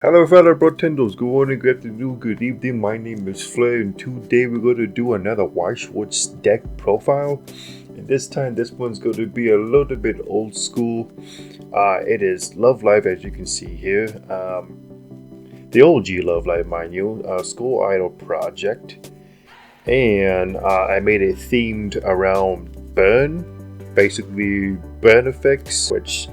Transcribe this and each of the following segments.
Hello fellow bartenders, good morning, good afternoon, good evening, my name is Flair and today we're going to do another Weiss Schwarz deck profile. And this time this one's going to be a little bit old school. It is Love Live, as you can see here. The OG Love Live, mind you, School Idol project. And I made it themed around burn, basically burn effects, which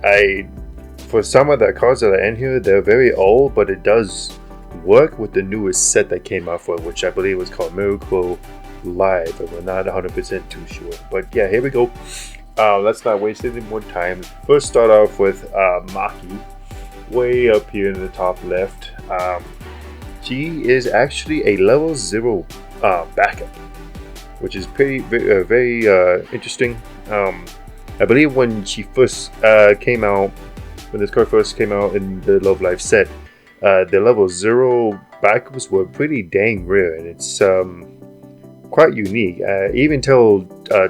for some of the cards that are in here, they're very old, but it does work with the newest set that came out for it, which I believe was called Miracle Live, but we're not 100% too sure. But yeah, here we go. Let's not waste any more time. First start off with Maki, way up here in the top left. She is actually a level 0 backup, which is very interesting. I believe when she first came out, when this card first came out in the Love Live set, the level 0 backups were pretty dang rare, and it's quite unique. Even till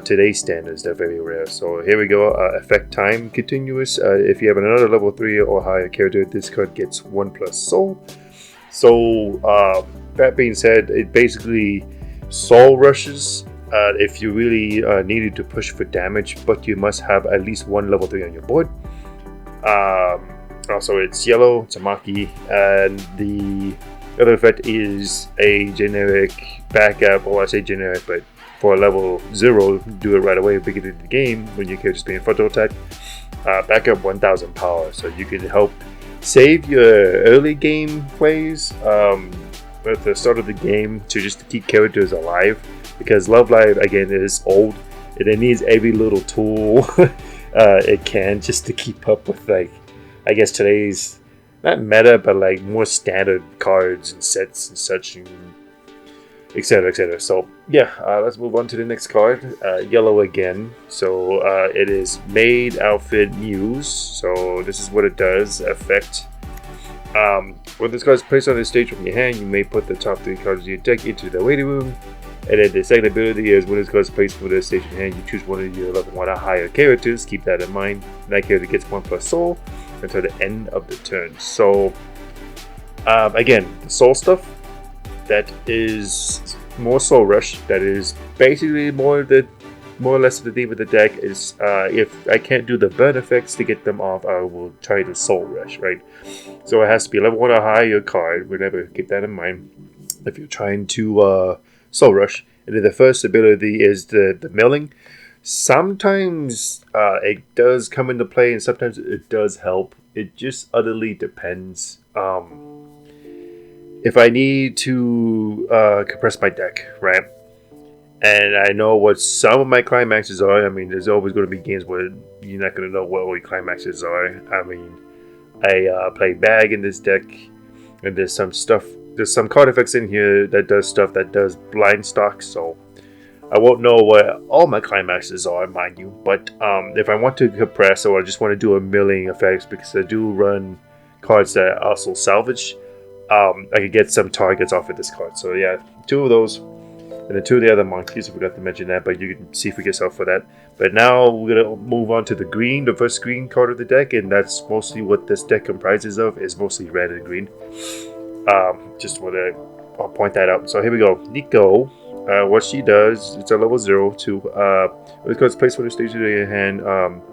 today's standards, they're very rare. So here we go. Effect time continuous. If you have another level 3 or higher character, this card gets 1+ soul. So that being said, it basically soul rushes if you really needed to push for damage, but you must have at least one level 3 on your board. Also, it's yellow, it's a Maki, and the other effect is a generic backup, or I say generic, but for a level 0, do it right away at the beginning of the game when your character's being frontal attack. Backup 1000 power, so you can help save your early game plays at the start of the game to keep characters alive, because Love Live, again, is old and it needs every little tool it can just to keep up with, like, I guess today's not meta, but like more standard cards and sets and such, and etc, etc. So yeah, let's move on to the next card. Yellow again. So it is Maid Outfit Muse. So this is what it does. Effect. When this card is placed on the stage from your hand, you may put the top 3 cards of your deck into the waiting room. And then the second ability is when this card is placed with the stage in hand, you choose one of your level 1 or higher characters. Keep that in mind. And that character gets 1+ soul until the end of the turn. So again, the soul stuff, that is more soul rush. That is basically more or less the theme of the deck. Is if I can't do the burn effects to get them off, I will try to soul rush, right? So it has to be level 1 or higher card. Whenever, keep that in mind if you're trying to soul rush. And then the first ability is the milling. Sometimes it does come into play, and sometimes it does help. It just utterly depends. If I need to compress my deck, right, and I know what some of my climaxes are. I mean, there's always going to be games where you're not going to know what all your climaxes are. I mean, I play bag in this deck, and there's some card effects in here that does stuff that does blind stock, so I won't know what all my climaxes are, mind you. But if I want to compress, or I just want to do a milling effects, because I do run cards that also salvage, I could get some targets off of this card. So yeah, 2 of those, and then 2 of the other monkeys. I forgot to mention that, but you can see for yourself for that. But now we're gonna move on to the first green card of the deck, and that's mostly what this deck comprises of. Is mostly red and green. Just want to point that out. So here we go. Nico, what she does, it's a level 0 too. When this card is placed on the stage in your hand,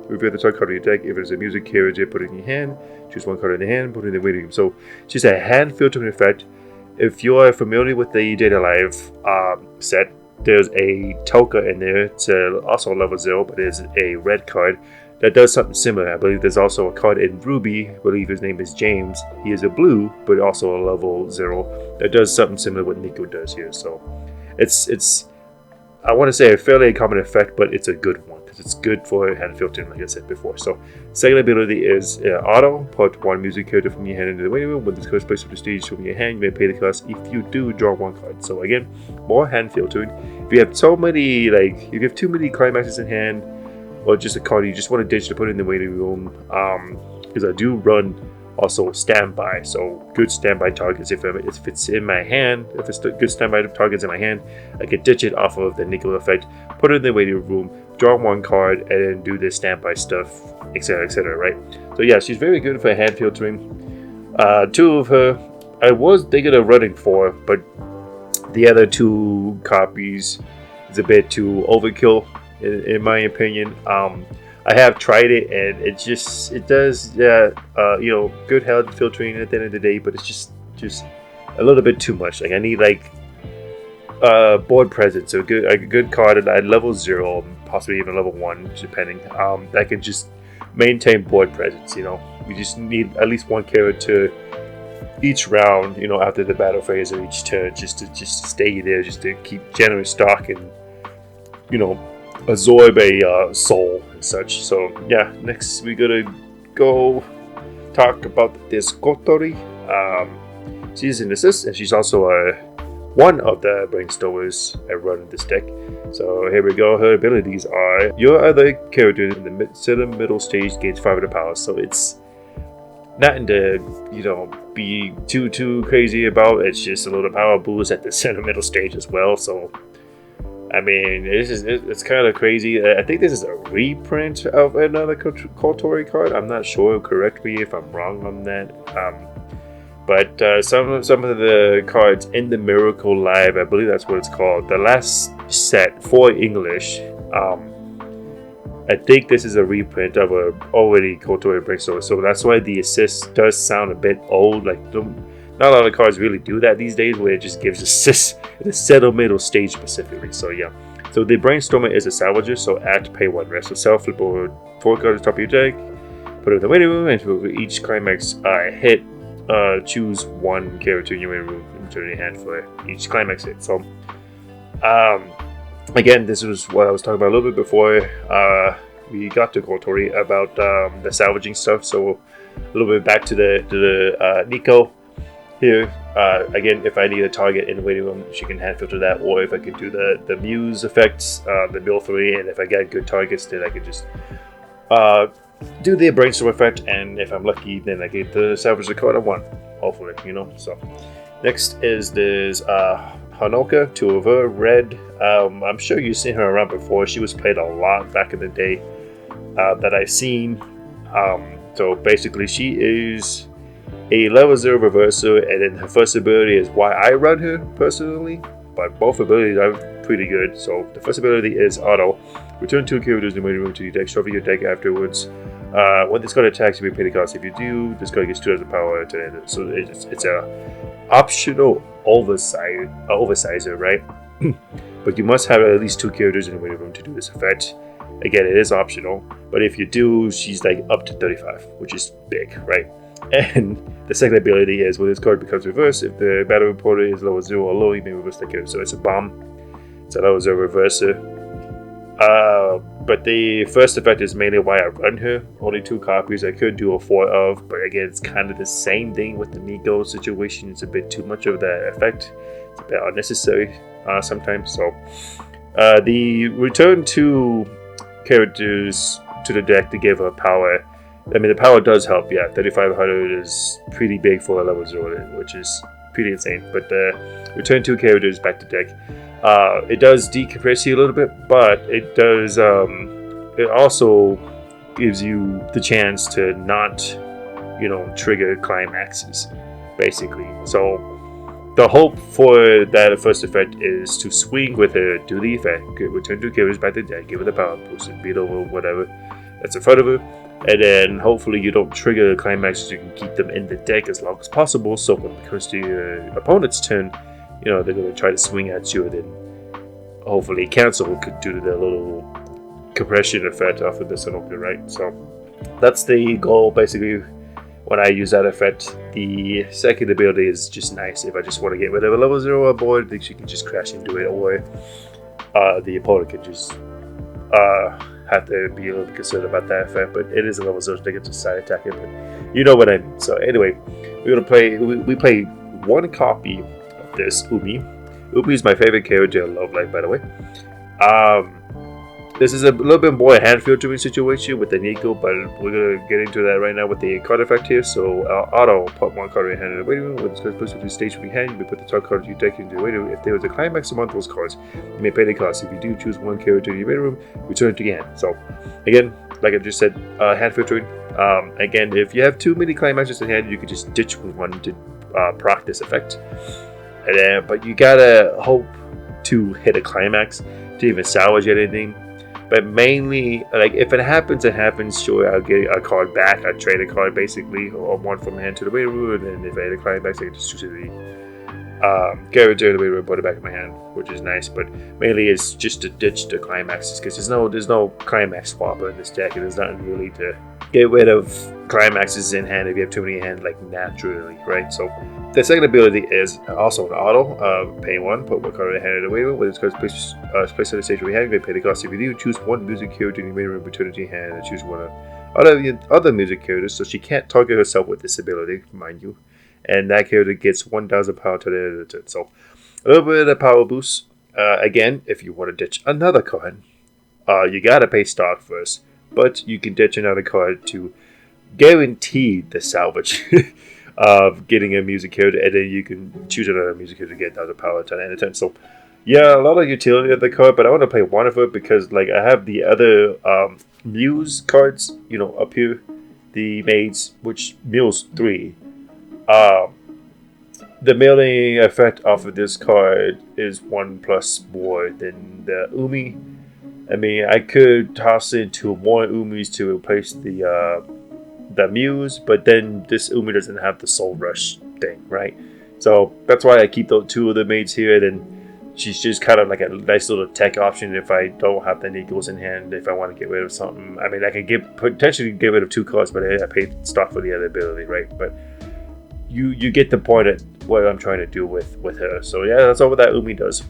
reveal the target card of your deck. If it's a music character, put it in your hand. Choose one card in the hand, put it in the waiting room. So she's a hand filtering effect. If you are familiar with the Data Live set, there's a Toka in there. It's also level 0, but it's a red card that does something similar. I believe there's also a card in Ruby. I believe his name is James. He is a blue, but also a level 0 that does something similar to what Nico does here. So it's I want to say a fairly common effect, but it's a good one because it's good for hand filtering, like I said before. So second ability is auto. Put 1 music character from your hand into the waiting room. When this card is placed on the stage from your hand, you may pay the cost. If you do, draw 1 card. So again, more hand filtering. If you have if you have too many climaxes in hand, or just a card you just want to ditch to put in the waiting room, because I do run also standby, so good standby targets. If it's in my hand, if it's the good standby targets in my hand, I could ditch it off of the nickel effect, put it in the waiting room, draw 1 card, and then do the standby stuff, etc, etc, right? So yeah, she's very good for hand filtering. Two of her, I was thinking of running for, but the other two copies is a bit too overkill, in my opinion. I have tried it, and it does, yeah, good health filtering at the end of the day, but it's just a little bit too much. Like I need like board presence, a good card at level 0, possibly even level 1, depending. That can just maintain board presence. You just need at least one character each round. After the battle phase or each turn, just to stay there, just to keep generating stock and absorb a soul and such. So yeah, next we're gonna go talk about this Kotori. She's an assist, and she's also one of the brainstormers I run in this deck. So here we go. Her abilities are: your other character in the center middle stage gains 500 power. So it's not into be too crazy about. It's just a little power boost at the center middle stage as well. So I mean, it's kind of crazy. I think this is a reprint of another Kotori card. I'm not sure. Correct me if I'm wrong on that. But some of the cards in the Miracle Live, I believe that's what it's called, the last set for English, I think this is a reprint of a already Kotori Brainstorm. So that's why the assist does sound a bit old. Like not a lot of cards really do that these days, where it just gives assist at the center middle stage specifically. So yeah. So the Brainstormer is a salvager, so act, pay 1 rest. So self flip over 4 cards at the top of your deck, put it in the waiting room, and for each climax hit, choose 1 character in your waiting room and turn your hand for each climax hit. So again, this was what I was talking about a little bit before we got to Kotori about the salvaging stuff. So a little bit back to the Nico here. Again, if I need a target in the waiting room, she can hand filter that, or if I can do the Muse effects, the mill 3, and if I get good targets, then I can just do the brainstorm effect, and if I'm lucky, then I get the salvage the card I want, hopefully, So next is this Hanoka, 2 of her, red. I'm sure you've seen her around before. She was played a lot back in the day that I've seen. So basically, she is a level 0 reverser, and then her first ability is why I run her personally, but both abilities are pretty good. So the first ability is Auto. Return 2 characters in the waiting room to your deck, shuffle your deck afterwards. When this card attacks, you may pay the cost. If you do, this card gets 2,000 power to end it. So it's a optional oversizer, right? But you must have at least 2 characters in the waiting room to do this effect. Again, it is optional, but if you do, she's like up to 35, which is big, right? And the second ability is when this card becomes reversed, if the battle reporter is level 0 or low, you may reverse the character. So it's a bomb. It's a level 0 reverser. But the first effect is mainly why I run her. Only 2 copies. I could do a 4 of, but again, it's kind of the same thing with the Nico situation. It's a bit too much of that effect. It's a bit unnecessary sometimes. So the return 2 characters to the deck to give her power. I mean, the power does help. Yeah, 3,500 is pretty big for a level 0, which is pretty insane. But return 2 characters back to deck. It does decompress you a little bit, but it does. It also gives you the chance to not, trigger climaxes, basically. So the hope for that first effect is to swing with her, do the effect, return 2 characters back to deck, give her the power boost, and beat over whatever that's in front of her, and then hopefully you don't trigger the climaxes. You can keep them in the deck as long as possible. So when it comes to your opponent's turn, they're going to try to swing at you, and then hopefully cancel due to the little compression effect off of the Sanoka, right? So that's the goal, basically, when I use that effect. The second ability is just nice. If I just want to get rid of a level 0 on board, I think she can just crash into it, or the opponent can just have to be a little bit concerned about that effect. But it is a level 0, so they get to side attack it, but you know what I mean. So anyway, we're gonna play. We play 1 copy of this Umi. Umi is my favorite character in Love Life, by the way. This is a little bit more a hand filtering situation with the Nico, but we're gonna get into that right now with the card effect here. So Auto, put 1 card in your hand in the waiting room. When it's close to the stage from your hand, you may put the top card you deck into the waiting room. If there was a climax among those cards, you may pay the cost. If you do, choose 1 character in your waiting room, return it to your hand. So again, like I just said, hand filtering, Again, if you have too many climaxes in hand, you could just ditch one to proc this effect. And then, but you gotta hope to hit a climax to even salvage anything. But mainly, like, if it happens, it happens. Sure, I'll get a card back. I trade a card basically, or one from hand to the waiting room, and then if I hit a climax, I can just choose the character in the waiting room, put it back in my hand, which is nice. But mainly, it's just to ditch the climaxes because there's no climax swapper in this deck, and there's nothing really to get rid of climaxes in hand if you have too many in hand, like naturally, right? So the second ability is also an auto. Pay 1, put 1 card in the hand in the waiting room. When it's placed on the stage where you hand, you pay the cost. If you do, choose one music character in the waiting room, return it to your hand, and choose one of other music characters. So she can't target herself with this ability, mind you. And that character gets 1,000 power to the end of the turn. So a little bit of a power boost. Again, if you want to ditch another card, you gotta pay stock first. But you can ditch another card to guarantee the salvage of getting a music character, and then you can choose another music character to get 1,000 power to the end of the turn. So yeah, a lot of utility of the card, but I want to play one of it because like I have the other Muse cards, up here, the maids, which mills 3. The milling effect off of this card is 1+ more than the Umi. I mean, I could toss into more Umis to replace the Muse, but then this Umi doesn't have the Soul Rush thing, right? So that's why I keep those 2 of the maids here. Then she's just kind of like a nice little tech option if I don't have the Needles in hand. If I want to get rid of something, I mean, I can potentially get rid of 2 cards, but I paid stock for the other ability, right? But you get the point at what I'm trying to do with her. So yeah, that's all what that Umi does.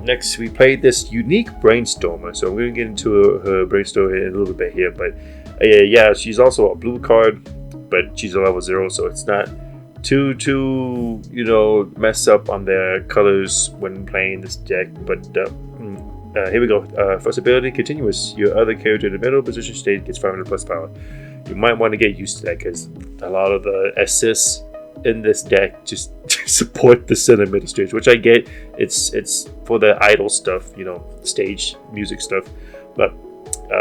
Next, we played this unique Brainstormer. So I'm going to get into her Brainstormer in a little bit here. But yeah, she's also a blue card, but she's a level 0, so it's not too mess up on the colors when playing this deck. But here we go. First ability, continuous. Your other character in the middle position state gets 500+ power. You might want to get used to that because a lot of the assists in this deck just support the center middle stage, which I get. It's for the idle stuff, stage music stuff, but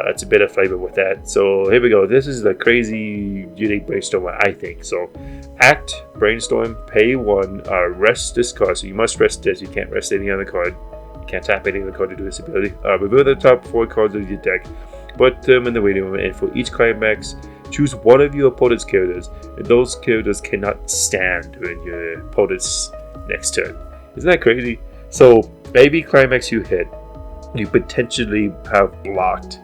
it's a bit of flavor with that. So here we go. This is the crazy unique Brainstormer, I think. So act Brainstorm, pay 1, rest this card. So you must rest this. You can't rest any other card. You can't tap any other card to do this ability. Reveal the top 4 cards of your deck, put them in the waiting room, and for each climax, choose one of your opponent's characters, and those characters cannot stand during your opponent's next turn. Isn't that crazy? So every climax you hit, you potentially have blocked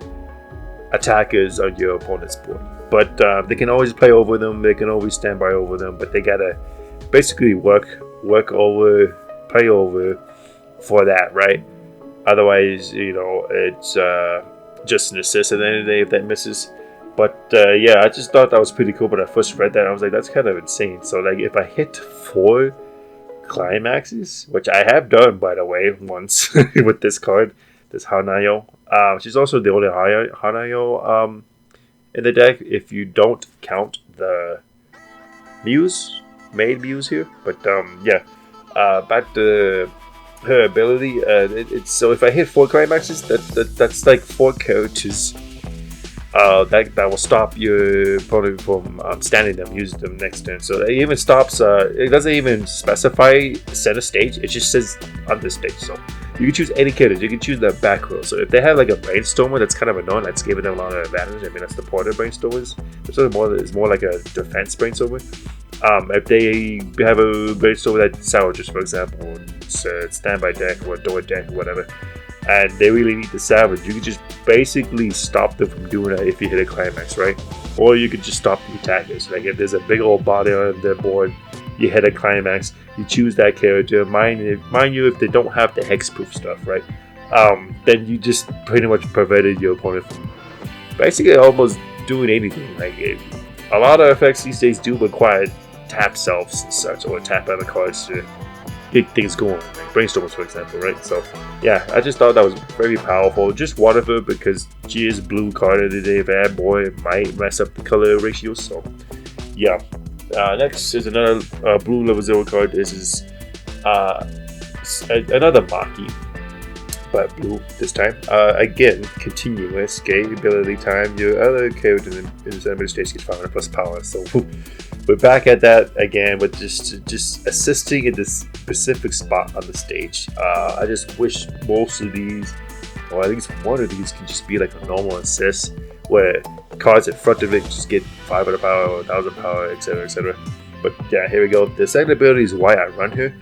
attackers on your opponent's board. But they can always play over them, they can always stand by over them, but they gotta basically work over, play over for that, right? Otherwise, it's just an assist at the end of the day if that misses. But yeah, I just thought that was pretty cool. When I first read that, I was like, that's kind of insane. So like, if I hit 4 climaxes, which I have done, by the way, once with this card, this Hanayo. She's also the only Hanayo in the deck, if you don't count the maid Muse here. But yeah, back to her ability. It's so if I hit 4 climaxes, that's like 4 characters. That will stop your opponent from standing them, using them next turn. So it even stops. It doesn't even specify center stage. It just says on this stage. So you can choose any character. You can choose the back row. So if they have like a Brainstormer, that's kind of annoying. That's giving them a lot of advantage. I mean, that's the point of Brainstormers. It's more like a defense Brainstormer. If they have a Brainstormer that salvages, for example, it's a standby deck or a door deck or whatever, and they really need to salvage, you can just basically stop them from doing that if you hit a climax, right? Or you could just stop the attackers. Like if there's a big old body on their board, you hit a climax, you choose that character. Mind you, if they don't have the hexproof stuff, right? Then you just pretty much prevented your opponent from basically almost doing anything. Like a lot of effects these days do require tap selves and such, or tap other cards to get things going, like Brainstormers, for example, right? So yeah, I just thought that was very powerful. Just one of it because she is blue card today. Bad boy, it might mess up the color ratios. So yeah. Next is another blue level 0 card. This is another Maki. but blue this time. Again, continuous. Okay, ability time. Your other character in the enemy stage gets 500 plus power. So we're back at that again, with just assisting in this specific spot on the stage. I just wish most of these, or at least one of these, can just be like a normal assist, where cards in front of it just get 500 power or 1000 power, etc., etc. But yeah, here we go. The second ability is why I run here.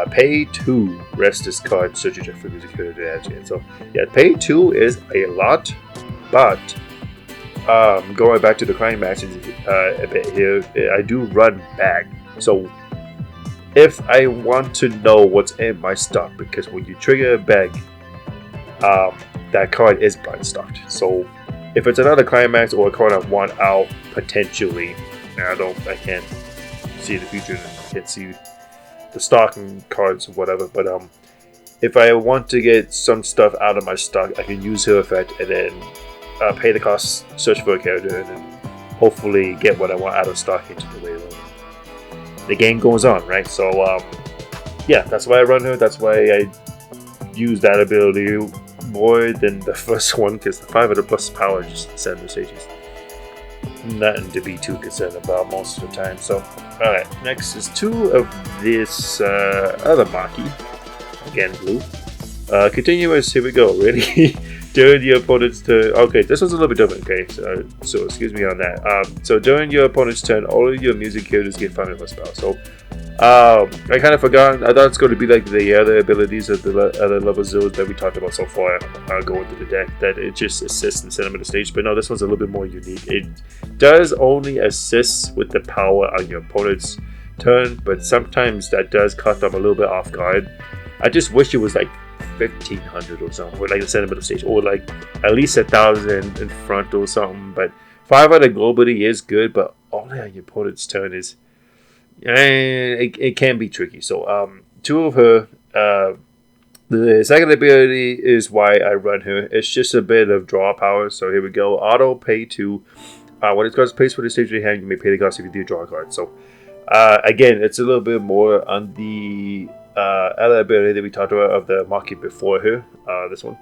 Pay 2, rest this card, search your deck for music here to add in. So yeah, pay 2 is a lot, but going back to the climaxes a bit here, I do run bag. So if I want to know what's in my stock, because when you trigger a bag, that card is blind stocked. So if it's another climax or a card I want out potentially, I can't see the future, and I can't see the stocking cards or whatever, but if I want to get some stuff out of my stock, I can use her effect and then pay the cost, search for a character, and then hopefully get what I want out of stock into the way the game goes on, right? So yeah, that's why I run her. That's why I use that ability more than the first one, because the 500 plus power just send the stages. Nothing to be too concerned about most of the time. So alright, next is 2 of this other Maki, again blue. Continuous, here we go. Ready? During your opponent's turn. Okay, this one's a little bit different. Okay, so excuse me on that. So during your opponent's turn, all of your music characters get 500 plus power. So I kind of forgot. I thought it's going to be like the other abilities of the other level zeros that we talked about so far, going through the deck, that it just assists and send them to the stage. But no, this one's a little bit more unique. It does only assist with the power on your opponent's turn, but sometimes that does cut them a little bit off guard. I just wish it was like 1500 or something, or like the sentiment stage, or like at least 1000 in front or something. But 500 globally is good, but only on your opponent's turn is it can be tricky. So 2 of her. The second ability is why I run her. It's just a bit of draw power. So here we go. Auto pay 2. When it costs place for the stage of your hand, you may pay the cost if you do draw a card. So again, it's a little bit more on the other ability that we talked about of the Maki before her. This one.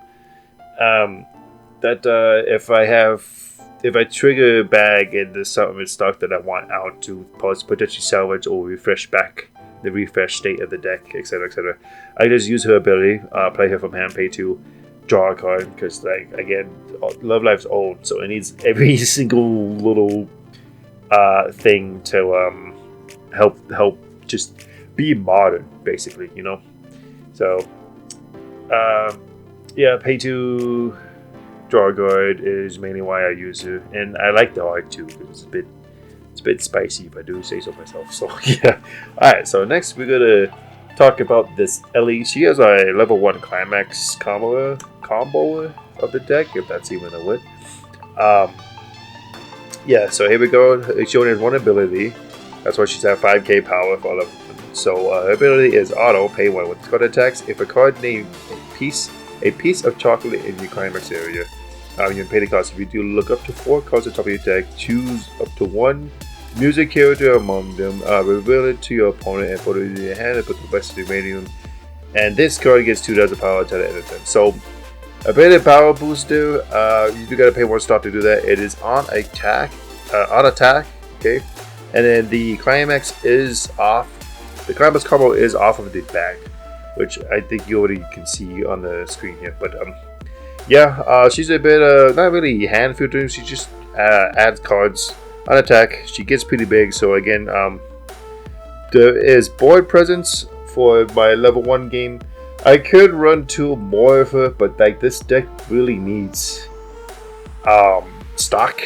If I trigger a bag and there's something in stock that I want out to potentially salvage or refresh back the refresh state of the deck, etc., etc., I just use her ability, play her from hand, pay 2, draw a card, because like again, Love Life's old, so it needs every single little thing to help just be modern, basically, you know. So yeah, pay 2, draw a card is mainly why I use her, and I like the art too, because it's a bit spicy, if I do say so myself. So yeah. Alright, so next we're gonna talk about this Ellie. She has a level 1 climax combo of the deck, if that's even a word. Yeah, so here we go. It's shown as 1 ability. That's why she's at 5k power for all of them. So her ability is auto pay 1 with card attacks. If a card named a piece of chocolate in your climax area, you can pay the cost. If you do, look up to 4 cards on top of your deck, choose up to 1 music character among them, reveal it to your opponent and put it in your hand and put the rest of the remaining. And this card gets 2,000 power to the end of turn. So a bit of power booster. You do gotta pay 1 star to do that. It is on attack, okay. And then the climax is off. The climax combo is off of the bag, which I think you already can see on the screen here. But yeah, she's a bit not really hand filtering. She just adds cards on attack. She gets pretty big. So again, there is board presence for my level 1 game. I could run 2 more of her, but like this deck really needs stock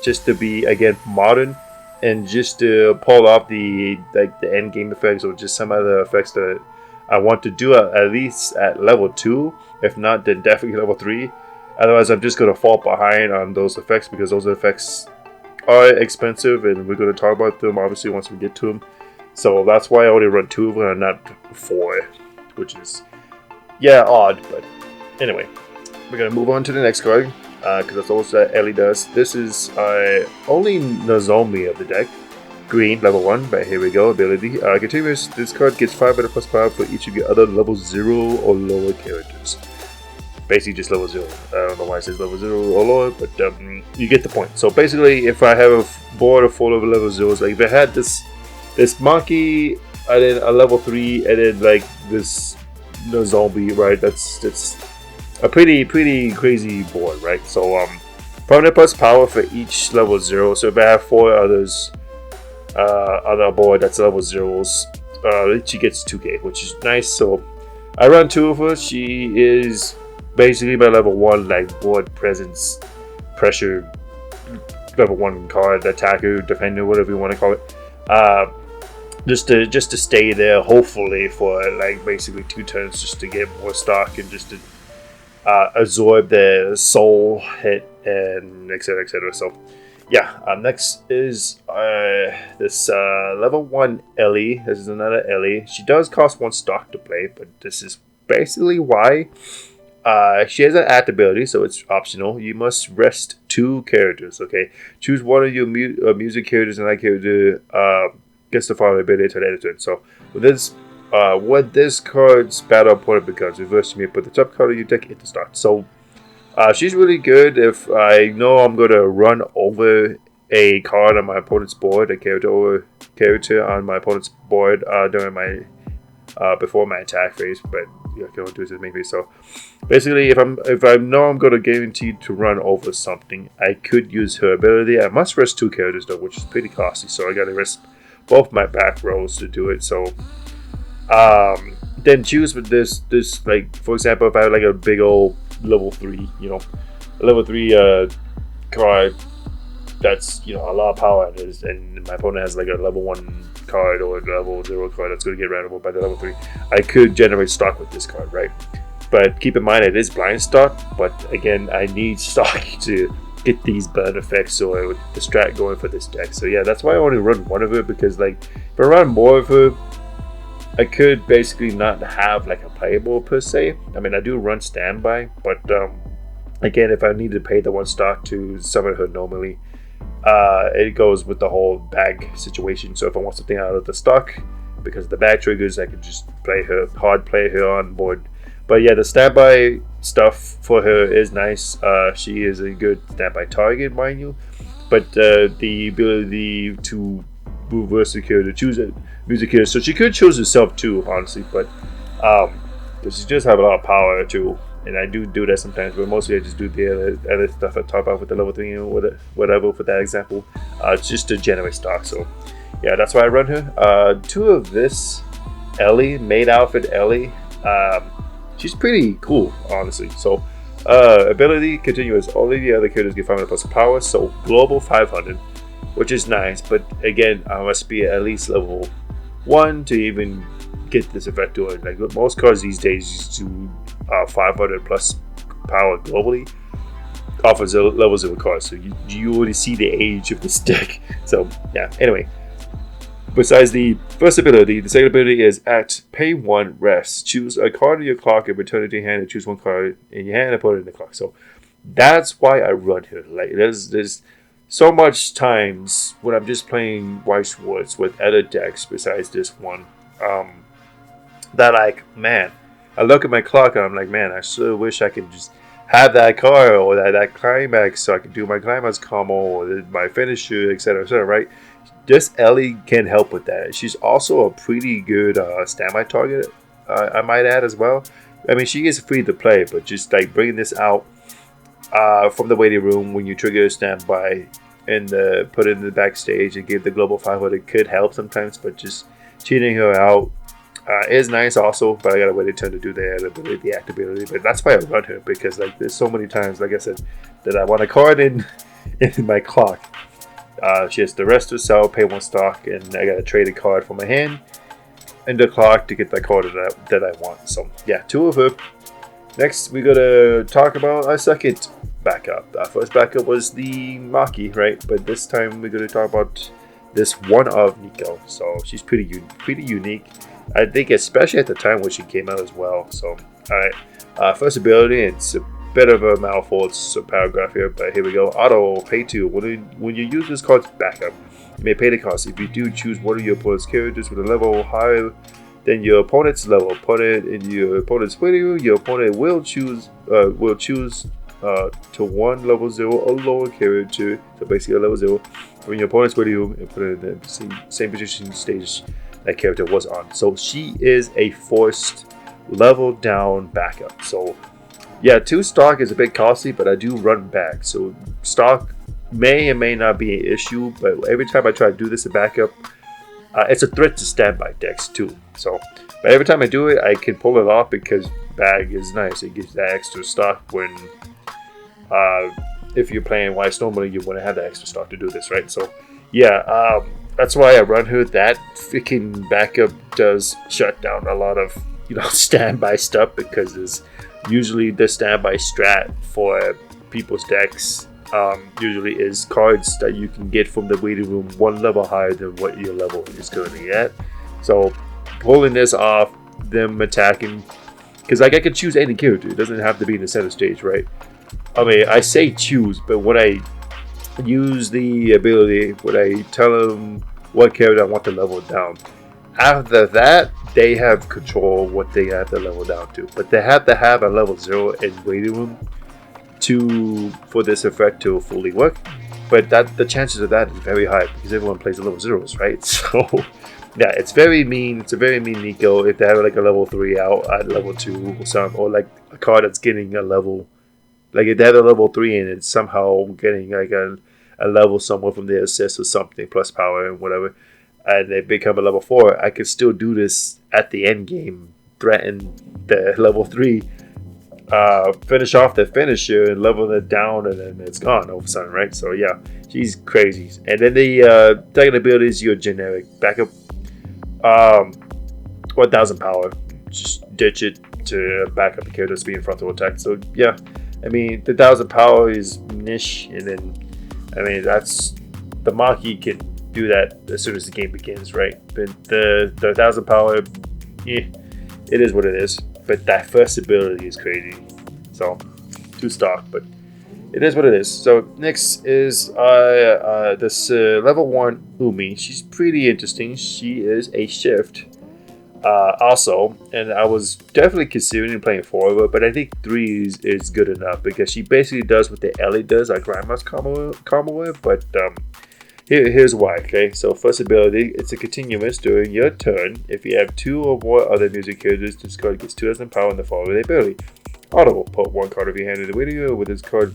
just to be again modern, and just to pull off the end game effects, or just some other effects that I want to do at least at level 2. If not, then definitely level 3. Otherwise, I'm just going to fall behind on those effects, because those effects are expensive, and we're going to talk about them obviously once we get to them. So that's why I only run 2 of them and not 4, which is, yeah, odd. But anyway, we're going to move on to the next card, because that's also that Ellie does. This is only Nozomi of the deck. Green, level 1, but here we go, ability. Continuous, this card gets 500 plus power for each of your other level 0 or lower characters. basically just level 0. I don't know why it says level 0 or lower, but you get the point. So basically, if I have a board of 4 level 0s, like if I had this monkey and then a level 3 and then like this zombie, right? That's a pretty crazy board, right? So permanent plus power for each level 0. So if I have 4 others on a board that's level 0s, she gets 2k, which is nice. So I run 2 of her. She is basically my level 1 like board presence pressure level 1 card, attacker, defender, whatever you want to call it. Just to stay there, hopefully for like basically 2 turns, just to get more stock and just to absorb the soul hit and etc. So yeah, next is this level 1 Ellie. This is another Ellie. She does cost 1 stock to play, but this is basically why. She has an act ability, so it's optional. You must rest 2 characters. Okay, choose one of your music characters, and that character gets the following ability to the editor. So with this, what this card's battle opponent becomes, reverse me, put the top card of your deck into start. So she's really good if I know I'm gonna run over a card on my opponent's board, a character on my opponent's board during my before my attack phase, but yeah, I can only do this as main phase. So basically, if I know I'm gonna guarantee to run over something, I could use her ability. I must rest 2 characters though, which is pretty costly. So I gotta rest both my back rows to do it. So then choose with this like, for example, if I have like a big old level 3, a level 3 card that's a lot of power and my opponent has like a level 1 card or a level 0 card that's going to get ran over by the level 3, I could generate stock with this card, right? But keep in mind it is blind stock, but again, I need stock to get these burn effects or the strat going for this deck. So yeah, that's why I only run 1 of her, because like if I run more of her, I could basically not have like a playable per se. I mean, I do run standby, but again, if I need to pay the 1 stock to summon her normally, it goes with the whole bag situation. So if I want something out of the stock, because of the bag triggers, I could just play her on board. But yeah, the standby stuff for her is nice. She is a good standby target, mind you. But the ability to reverse secure to choose a music here, so she could choose herself too, honestly. But she just have a lot of power too. And I do that sometimes, but mostly I just do the other stuff I talk about with the level 3 or whatever for that example, just to generate stock. So yeah, that's why I run her. 2 of this Ellie, maid outfit Ellie. She's pretty cool, honestly. So ability continuous. All of the other characters get 500 plus power, so global 500, which is nice. But again, I must be at least level 1 to even get this effect to it. Like most cards these days used to 500 plus power globally off of level 0 cards, so you already see the age of this deck. So yeah, anyway, besides the first ability, the second ability is act, pay 1, rest, choose a card in your clock and return it to your hand, and choose 1 card in your hand and put it in the clock. So that's why I run here. Like there's so much times when I'm just playing Weiss Schwarz with other decks besides this one, that like, man, I look at my clock and I'm like, man, I sure wish I could just have that card or that climax so I can do my climax combo or my finisher, etc., right? This Ellie can help with that. She's also a pretty good standby target, I might add as well. I mean, she is free to play, but just like bringing this out from the waiting room when you trigger a standby and put it in the backstage and give the global 500 could help sometimes, but just cheating her out is nice also. But I gotta wait a turn to do the activability. But that's why I run her, because like there's so many times, like I said, that I want a card in my clock. She has to rest herself, pay 1 stock, and I gotta trade a card from my hand in the clock to get that card that I want. So yeah, 2 of her. Next, we're gonna talk about our second backup. Our first backup was the Maki, right? But this time we're gonna talk about this one of Nico. So she's pretty unique, I think, especially at the time when she came out as well. So alright, first ability, it's a bit of a mouthful, it's a paragraph here, but here we go. Auto, pay 2. When you use this card's backup, you may pay the cost. If you do, choose one of your opponent's characters with a level higher Then your opponent's level. Put it in your opponent's waiting room. Your opponent will choose to one level 0 or lower character, so basically a level 0, from your opponent's waiting room and put it in the same position stage that character was on. So she is a forced level down backup. So yeah, 2 stock is a bit costly, but I do run back. So stock may and may not be an issue, but every time I try to do this in backup, it's a threat to standby decks too. So, but every time I do it, I can pull it off because bag is nice. It gives that extra stock when, if you're playing Weiss normally, you want to have that extra stock to do this, right? So, yeah, that's why I run her. That freaking backup does shut down a lot of standby stuff, because there's usually the standby strat for people's decks. Usually is cards that you can get from the waiting room 1 level higher than what your level is currently at. So pulling this off, them attacking, because like I can choose any character. It doesn't have to be in the center stage, right? I mean, I say choose, but when I use the ability, when I tell them what character I want to level down, after that they have control what they have to level down to. But they have to have a level 0 in waiting room for this effect to fully work, but the chances of that is very high because everyone plays the level 0s, right? So yeah, it's very mean. It's a very mean Nico if they have like a level 3 out at level 2 or something, or like a card that's getting a level, like if they have a level 3 and it's somehow getting like a level somewhere from their assist or something, plus power and whatever, and they become a level 4, I can still do this at the end game, threaten the level 3, finish off the finisher and level it down, and then it's gone all of a sudden, right? So yeah, she's crazy. And then the second ability is your generic backup, 1000 power. Just ditch it to back up the character speed frontal attack. So yeah, I mean the 1000 power is niche, and then I mean that's the Maki can do that as soon as the game begins, right? But the 1000 power, it is what it is. But that first ability is crazy. So 2 stock, but it is what it is. So next is this level 1 Umi. She's pretty interesting. She is a shift also, and I was definitely considering playing 4 of her, but I think 3 is good enough because she basically does what the Ellie does, like Grandma's combo with, but here's why, okay? So first ability, it's a continuous during your turn. If you have 2 or more other music characters, this card gets 2000 power in the following ability. Audible, put 1 card of your hand in the waiting room. With this card,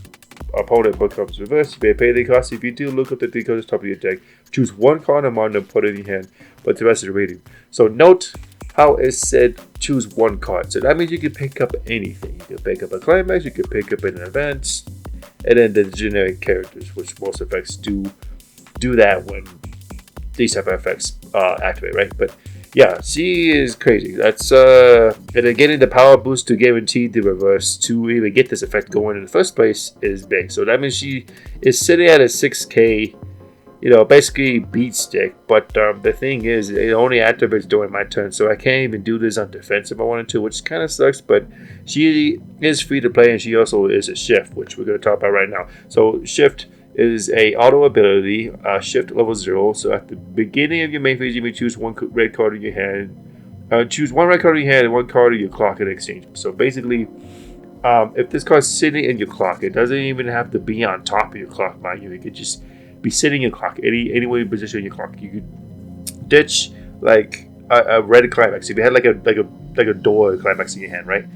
opponent becomes reversed. You may pay the cost. If you do, look up the 3 cards at the top of your deck. Choose 1 card among them, put it in your hand, but the rest of the waiting. So note how it said choose 1 card. So that means you can pick up anything. You can pick up a climax, you can pick up an event, and then the generic characters, which most effects do that when these type of effects activate, right? But yeah, she is crazy. That's and then getting the power boost to guarantee the reverse to even get this effect going in the first place is big. So that means she is sitting at a 6k, basically beat stick. But the thing is, it only activates during my turn, so I can't even do this on defense if I wanted to, which kind of sucks. But she is free to play, and she also is a shift, which we're going to talk about right now. So shift is a auto ability, shift level 0. So at the beginning of your main phase, you may choose 1 red card in your hand. Choose 1 red card in your hand and 1 card in your clock in exchange. So basically, if this card's sitting in your clock, it doesn't even have to be on top of your clock, mind you. It could just be sitting in your clock, any way you position your clock. You could ditch like a red climax. If you had like a door climax in your hand, right?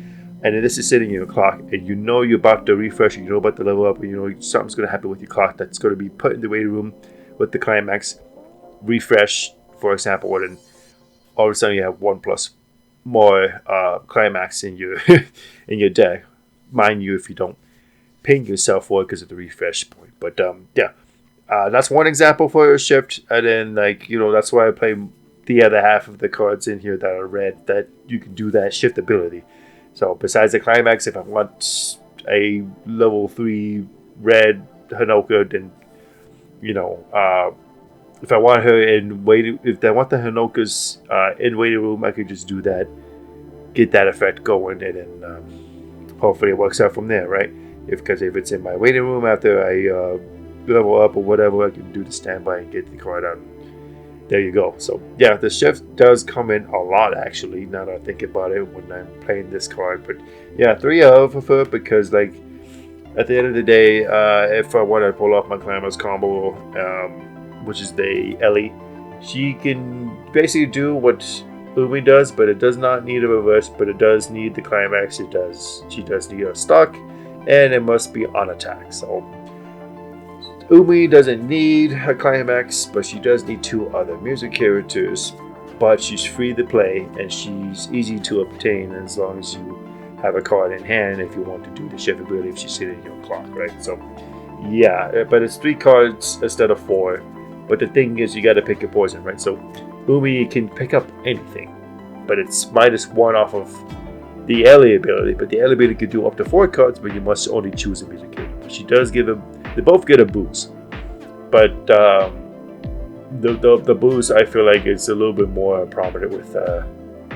And then this is sitting in your clock, and you're about to refresh, you know about to level up, and something's going to happen with your clock that's going to be put in the waiting room with the climax, refresh, for example, and then all of a sudden you have 1 plus more climax in your in your deck. Mind you, if you don't ping yourself for it because of the refresh point. But yeah, that's one example for a shift, and then that's why I play the other half of the cards in here that are red, that you can do that shift ability. So besides the climax, if I want a level 3 red Hanoka, then if I want her in waiting, if I want the Hanokas in waiting room, I could just do that, get that effect going, and then hopefully it works out from there, right? Because if it's in my waiting room after I level up or whatever, I can do the standby and get the card out there you go. So yeah, the shift does come in a lot actually. Now that I think about it, when I'm playing this card, but yeah, 3 of her because like at the end of the day, if I want to pull off my climax combo, which is the Ellie, she can basically do what Umi does, but it does not need a reverse, but it does need the climax. She does need a stock, and it must be on attack. So Umi doesn't need a climax, but she does need 2 other music characters. But she's free to play, and she's easy to obtain as long as you have a card in hand if you want to do the shift ability if she's sitting in your clock, right? So yeah, but it's 3 cards instead of 4. But the thing is, you got to pick your poison, right? So Umi can pick up anything, but it's -1 off of the Ellie ability. But the Ellie ability can do up to 4 cards, but you must only choose a music character. But she does give them. They both get a boost, but the boost I feel like it's a little bit more prominent with.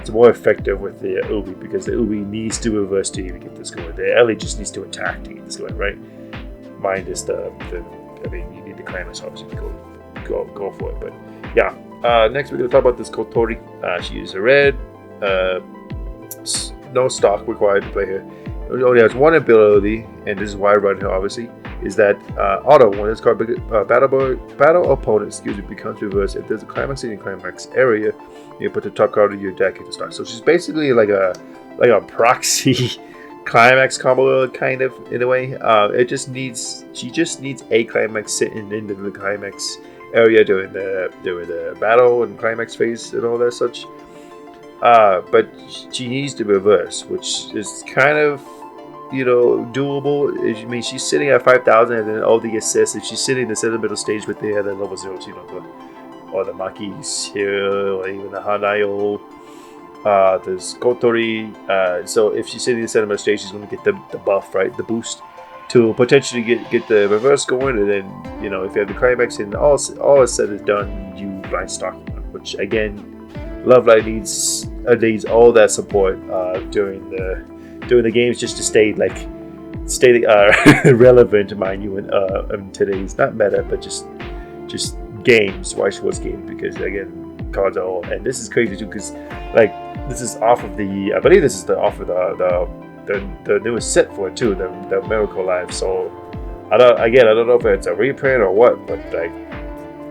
It's more effective with the Ubi because the Ubi needs to reverse to even get this going. The Ellie just needs to attack to get this going, right? Mine is I mean, you need the climax obviously to go for it. But yeah, next we're gonna talk about this Kotori. She is a red, no stock required to play her. It only has 1 ability, and this is why I run her obviously. Is that auto when this card battle opponent becomes reversed if there's a climax in your climax area, you put the top card of your deck into start. So she's basically like a proxy climax combo kind of in a way. She just needs a climax sitting into the climax area during the battle and climax phase and all that such. But she needs to reverse, which is kind of doable. I mean, she's sitting at 5,000 and then all the assists. If she's sitting in the center middle stage with the other level 0s, or the Makis here, or even the Hanayo, there's Kotori. So if she's sitting in the center middle stage, she's going to get the buff, right? The boost to potentially get the reverse going. And then, if you have the climax and all is said and done, you blind stock, which again, Love Light needs all that support during the games just to stay relevant, mind you, in today's not meta, but just games, Weiss Schwarz games, because again, cards are all, and this is crazy too, because this is off of I believe this is off of the newest set for it too, the Miracle Live. So I don't know if it's a reprint or what, but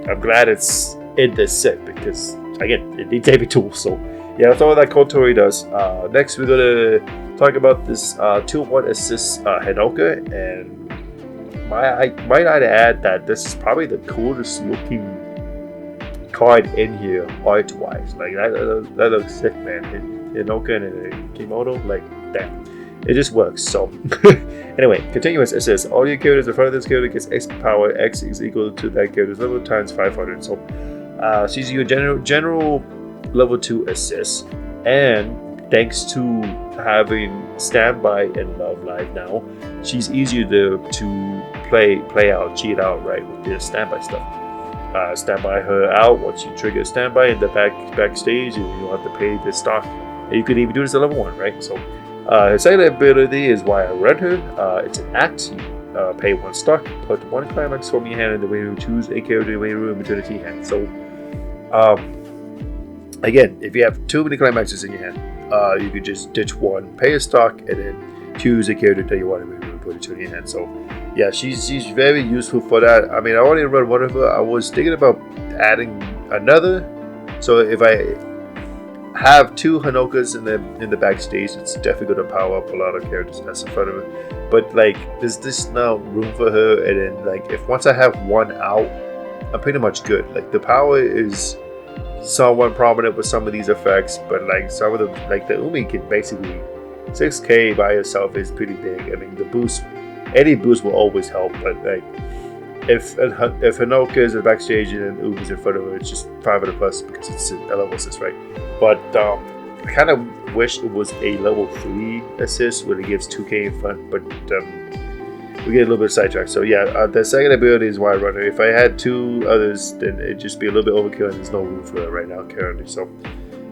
I'm glad it's in this set because again, it needs heavy tools. So yeah, that's all that Kotori does. Next, we're gonna talk about this 2-1 assist Hinoka, and might I add that this is probably the coolest looking card in here art-wise. Like that looks sick, man. Hinoka in a kimono, like that. It just works. So anyway, continuous assist. All your characters in front of this character gets X power. X is equal to that character's level times 500. So she's your general level 2 assist, and thanks to having standby and Love Live now, she's easier to play out, cheat out, right, with the standby stuff. Standby her out once you trigger standby in the backstage, and you don't have to pay the stock. And you can even do this at level 1, right? So her second ability is why I run her. It's an act. You pay 1 stock, put 1 climax from your hand in the main room, choose a character in the main room into the T hand. So again, if you have too many climaxes in your hand, you could just ditch 1, pay a stock, and then choose a character that you want to put it in your hand. So yeah, she's very useful for that. I mean, I only run 1 of her. I was thinking about adding another. So if I have 2 Hanokas in the backstage, it's definitely going to power up a lot of characters that's in front of her. But there's this now room for her, and then if once I have 1 out, I'm pretty much good. The power is somewhat prominent with some of these effects, but some of them, the Umi can basically 6k by itself is pretty big. I mean, the boost, any boost will always help, but if Hanoka is in the backstage and Umi's in front of her, it's just 500 plus because it's a level assist, right? But I kind of wish it was a level 3 assist when it gives 2k in front, but we get a little bit sidetracked. So yeah, the second ability is wide runner. If I had 2 others, then it'd just be a little bit overkill, and there's no room for that right now currently. So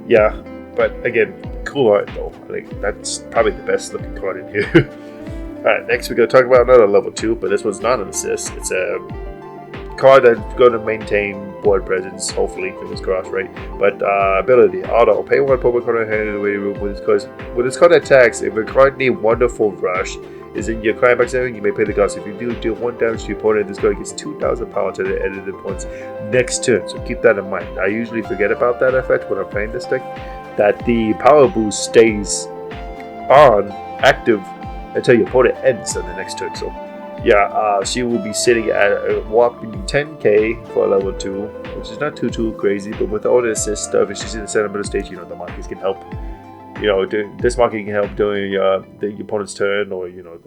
yeah, but again, cool art though. That's probably the best looking card in here. Alright, next we're going to talk about another level 2, but this one's not an assist. It's a card that's going to maintain board presence, hopefully, fingers crossed, right? But ability, auto, pay 1 Pokemon card in hand in the waiting room with this card attacks. If a card named Wonderful Rush is in your climax area, you may pay the cost. If you do deal 1 damage to your opponent, this card gets 2,000 power to the edited points next turn. So keep that in mind. I usually forget about that effect when I'm playing this deck, that the power boost stays on active until your opponent ends on the next turn. So yeah, she will be sitting at a whopping 10k for level 2, which is not too crazy, but with all the assist stuff, if she's in the center of the stage, you know, the monkeys can help. You know, this monkey can help during the opponent's turn, or, you know,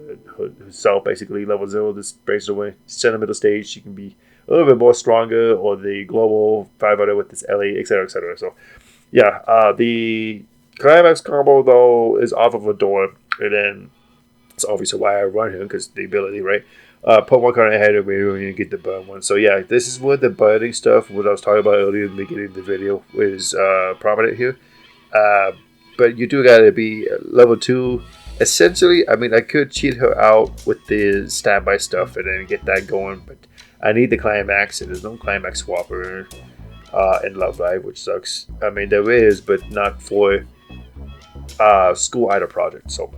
herself basically level 0, this breaks away. Center middle stage, she can be a little bit more stronger, or the global 5-outer with this LA, etc, etc. So yeah, the climax combo though is off of a door, and then it's obviously why I run here, because the ability, right? Put 1 card ahead of me when you get the burn one. So yeah, this is where the burning stuff, what I was talking about earlier in the beginning of the video, is prominent here. But you do gotta be level 2. Essentially, I mean, I could cheat her out with the standby stuff and then get that going, but I need the climax, and there's no climax swapper in Love Live, which sucks. I mean, there is, but not for School Idol Project. So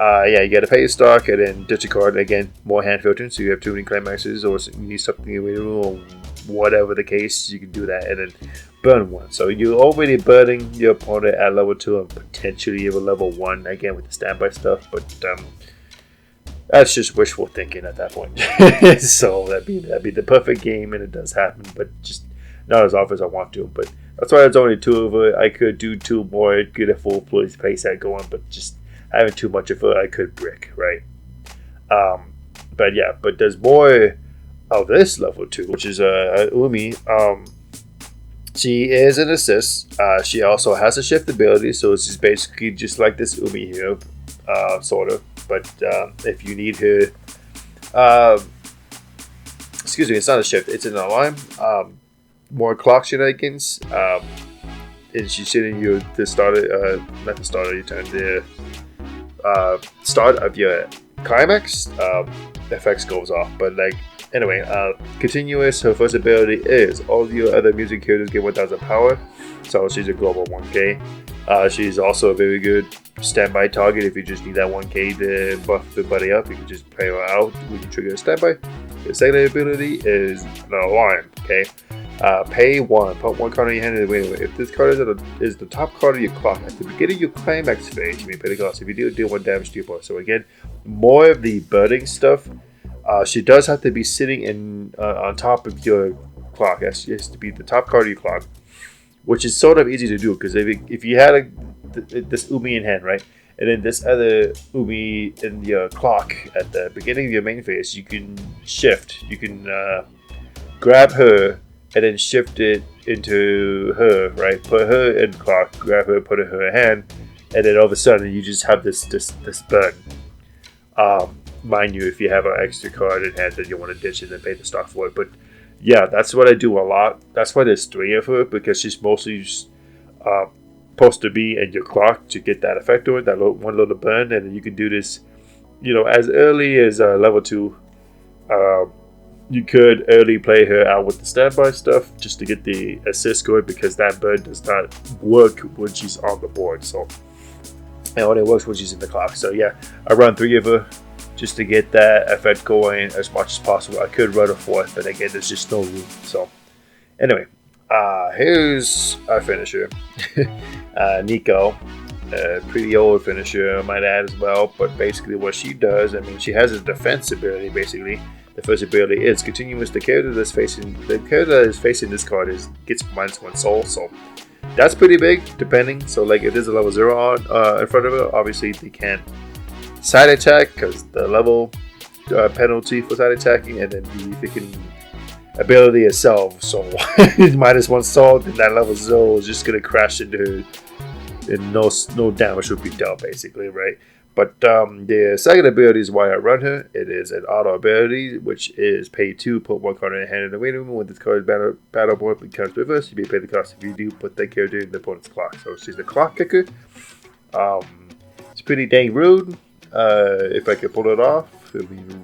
yeah, you gotta pay your stock and then ditch a card. Again, more hand filtering, so you have too many climaxes, or you need something in the room, or whatever the case, you can do that and then burn 1. So you're already burning your opponent at level 2 and potentially even level 1 again with the standby stuff, but that's just wishful thinking at that point. So that'd be the perfect game, and it does happen, but just not as often as I want to. But that's why it's only 2 of it. I could do 2 more, get a full play set going, but just having too much of it, I could brick, right? But yeah, but there's more of this level 2, which is Umi. She is an assist. She also has a shift ability, so she's basically just like this Umi here, sort of. But if you need her, excuse me, it's not a shift, it's an alarm. More clock shenanigans. And she's sitting you the start of, not the start of your turn, the start of your climax. Effects goes off, but like anyway, continuous. Her first ability is all your other music characters get 1,000 power, so she's a global 1k. She's also a very good standby target if you just need that 1k to buff everybody up. You can just play her out when you trigger a standby. The second ability is an alarm. Okay, pay 1, put 1 card in your hand in the window. If this card is the top card of your clock at the beginning of your climax phase, you may pay the cost. If you do, deal 1 damage to your opponent. So again, more of the burning stuff. She does have to be sitting in on top of your clock. Yes, she has to be the top card of your clock, which is sort of easy to do, because if you had this Umi in hand, right, and then this other Umi in your clock at the beginning of your main phase, you can shift. You can grab her and then shift it into her, right? Put her in clock, grab her, put her in her hand, and then all of a sudden you just have this burn. Mind you, if you have an extra card in hand that you want to ditch it and pay the stock for it. But yeah, that's what I do a lot. That's why there's 3 of her, because she's mostly just, supposed to be in your clock to get that effect on it, that one little burn, and you can do this, you know, as early as level 2. You could early play her out with the standby stuff just to get the assist going, because that burn does not work when she's on the board. So it only works when she's in the clock. So yeah, I run 3 of her just to get that effect going as much as possible. I could run a 4th, but again, there's just no room. So anyway, here's our finisher. Nico, pretty old finisher, I might add as well. But basically what she does, I mean, she has a defense ability. Basically, the first ability is continuous. The character that is facing this card gets -1 soul. So that's pretty big, depending. So like if there's a level 0 on in front of her, obviously they can't side attack, because the level penalty for side attacking, and then the freaking ability itself. So -1 soul, then that level 0 is just gonna crash into her, and no damage would be dealt, basically, right? But the second ability is why I run her. It is an auto ability, which is pay 2, put 1 card in the hand in the waiting room. When this card is battle board becomes reversed, you may pay the cost if you do put that character in the opponent's clock. So she's the clock kicker. It's pretty dang rude. If I could pull it off, it would be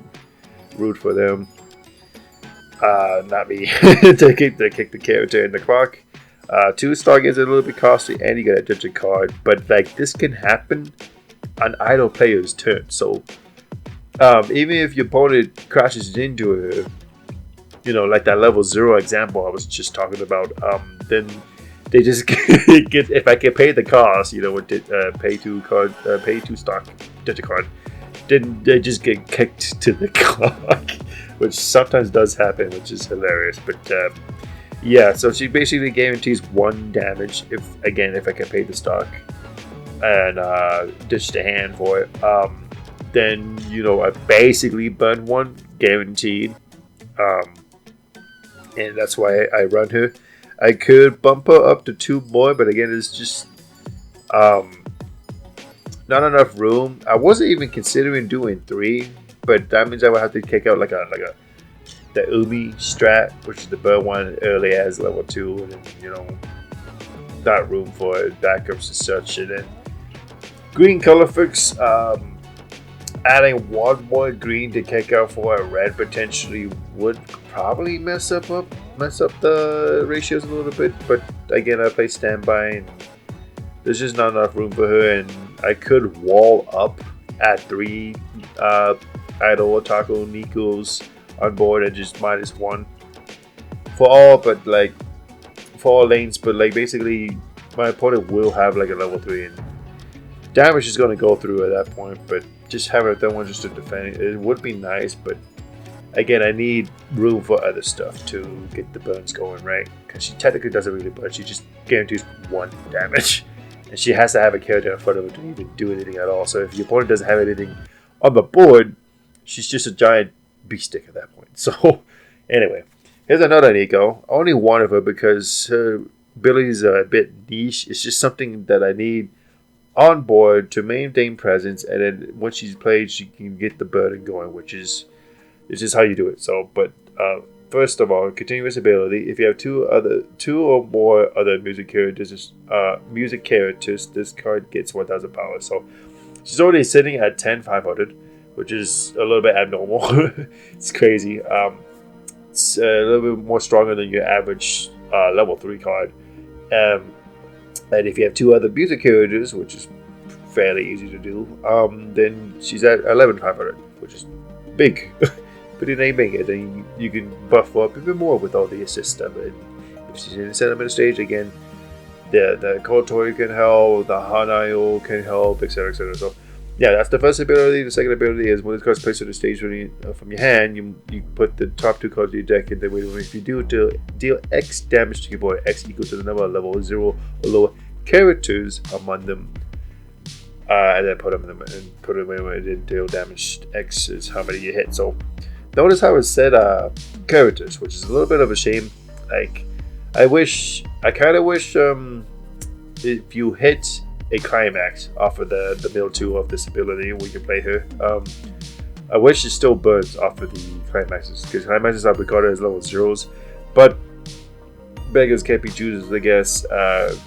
rude for them. Not me. to kick the character in the clock. 2 star is a little bit costly, and you get a digit card. But like this can happen on idle player's turn. So even if your opponent crashes into her, like that level 0 example I was just talking about, then they just get, if I can pay the cost, with pay 2 stock digit card, then they just get kicked to the clock, which sometimes does happen, which is hilarious. But yeah, so she basically guarantees 1 damage if I can pay the stock and ditch the hand for it. Then I basically burn 1 guaranteed, and that's why I run her. I could bump her up to 2 more, but again, it's just not enough room. I wasn't even considering doing 3, but that means I would have to kick out like the Umi strat, which is the bird one early as level 2, and then not room for backups and such. And then green color fix, adding 1 more green to kick out for a red potentially would probably mess up the ratios a little bit. But again, I play standby, and there's just not enough room for her, and I could wall up at 3 idle Otaku Nikos on board and just -1 for all lanes. But like basically, my opponent will have like a level 3, and damage is going to go through at that point. But just having that one just to defend it would be nice. But again, I need room for other stuff to get the burns going, right? Because she technically doesn't really burn. She just guarantees 1 damage. And she has to have a character in front of her to even do anything at all. So if your opponent doesn't have anything on the board, she's just a giant beast stick at that point. So anyway, here's another Nico. Only 1 of her because her abilities are a bit niche. It's just something that I need on board to maintain presence. And then once she's played, she can get the burden going, which is how you do it. So, but first of all, continuous ability. If you have 2 or more other music characters, this card gets 1,000 power. So she's already sitting at 10,500, which is a little bit abnormal. It's crazy. It's a little bit more stronger than your average level 3 card. And if you have 2 other music characters, which is fairly easy to do, then she's at 11,500, which is big. Pretty dang big. And then you can buff up even more with all the assist stuff. And if she's in the center of the stage, again, the Kotori can help, the Hanayo can help, etc., etc. So yeah, that's the first ability. The second ability is when this card's placed on the stage from your hand, you put the top 2 cards of your deck in the way. If you do deal X damage to your board, X equals to the number of level 0 or lower characters among them, and then put them in and then deal damage. X is how many you hit. So notice how it said characters, which is a little bit of a shame. Like I kind of wish if you hit a climax off of the middle 2 of this ability, we can play her. I wish it still burns off of the climaxes, because climaxes are regarded as level 0s, but beggars can't be choosers, I guess.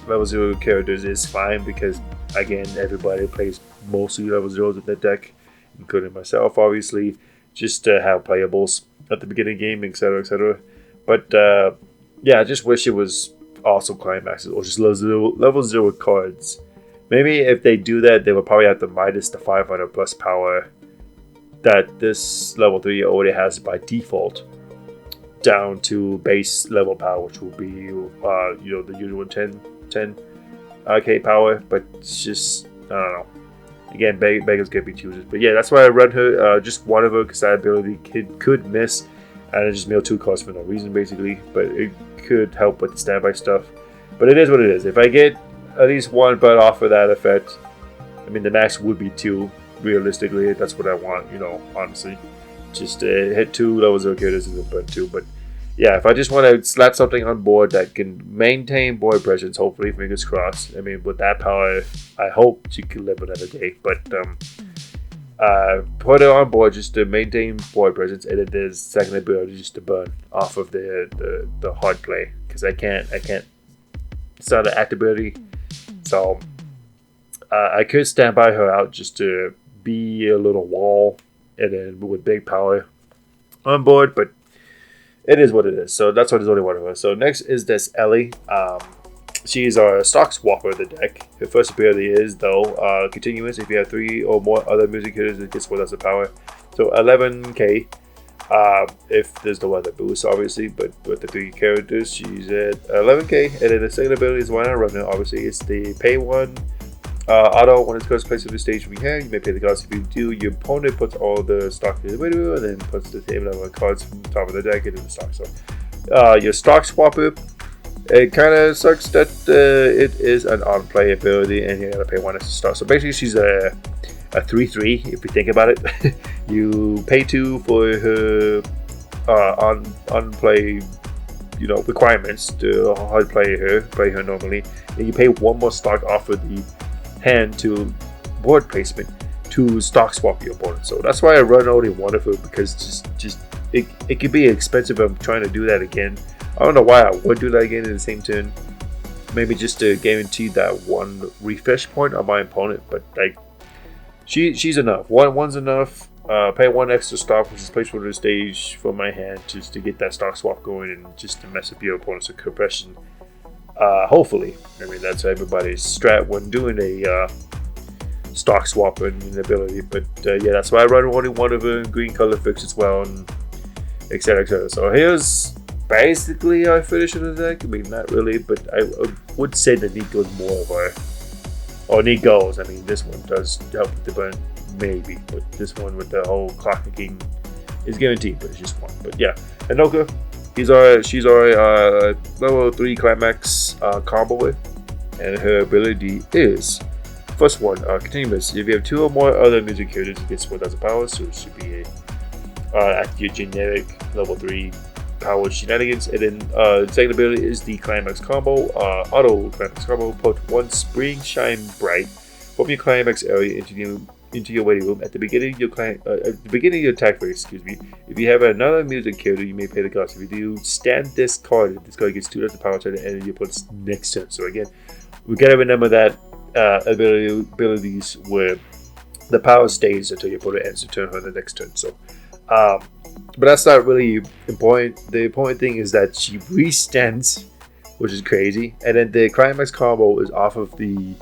Level 0 characters is fine because again, everybody plays mostly level 0s in their deck, including myself, obviously, just to have playables at the beginning of the game, etc., etc. But yeah, I just wish it was also climaxes or just level 0 cards. Maybe if they do that, they will probably have to minus the 500 plus power that this level 3 already has by default down to base level power, which will be the usual 10k power. But it's just, I don't know. Again, beggars can't be choosers. But yeah, that's why I run her. Just one of her because that ability could miss, and I just mill 2 cards for no reason, basically. But it could help with the standby stuff. But it is what it is. If I get at least 1 burn off of that effect, I mean, the max would be 2. Realistically, that's what I want, honestly. Just hit 2 levels of characters and then burn 2. But yeah, if I just want to slap something on board that can maintain board presence, hopefully, fingers crossed. I mean, with that power, I hope she can live another day. But put it on board just to maintain board presence, and then there's second ability just to burn off of the hard play, because I can't. It's not an active ability, so I could stand by her out just to be a little wall, and then with big power on board. But it is what it is. So that's why there's only one of her. So next is this Ellie. She's our stock swapper of the deck. Her first ability is, though, continuous. If you have 3 or more other music hitters, it gets 4 as a power. So 11k. If there's no other boost, obviously, but with the 3 characters, she's at 11k. And then the second ability is one I run. Obviously, it's the pay 1 auto. When it goes place of the stage from here, you may pay the cost. If you do, your opponent puts all the stock in the window and then puts the same number of cards from the top of the deck into the stock. So your stock swapper. It kind of sucks that it is an on-play ability and you gotta pay 1 extra stock. So basically, she's a 3/3 if you think about it. You pay 2 for her on-play, requirements to how to play her normally, and you pay 1 more stock off of the hand to board placement to stock swap your opponent. So that's why I run only 1 of her, because just it could be expensive. I'm trying to do that again. I don't know why I would do that again in the same turn. Maybe just to guarantee that 1 refresh point on my opponent, but like she's enough. One's enough. Pay 1 extra stock, which is placed for the stage for my hand, just to get that stock swap going and just to mess up your opponent's compression. Hopefully, I mean that's everybody's strat when doing a stock swap and ability. But yeah, that's why I run only 1 of them. Green color fix as well, and etc. etc. So here's basically our finish of the deck. I mean, not really, but I would say the Neat goes more of our, or Neat goes. I mean, this one does help with the burn, maybe, but this one with the whole clock ticking is guaranteed, but it's just 1. But yeah, Anoka, she's our level 3 climax combo, and her ability is first one, continuous. If you have 2 or more other music characters, it gets 4,000 power, so it should be at your generic level 3 power shenanigans. And then second ability is the climax combo, auto climax combo. Put 1 spring shine bright from your climax area into your waiting room at the beginning of your attack phase. Excuse me. If you have another music character, you may pay the cost. If you do, stand this card. This card gets 2 power to the end of your opponent's next turn. So again, we gotta remember that abilities where the power stays until your opponent ends the turn on the next turn. So. But that's not really important. The important thing is that she restands, which is crazy. And then the climax combo is off of the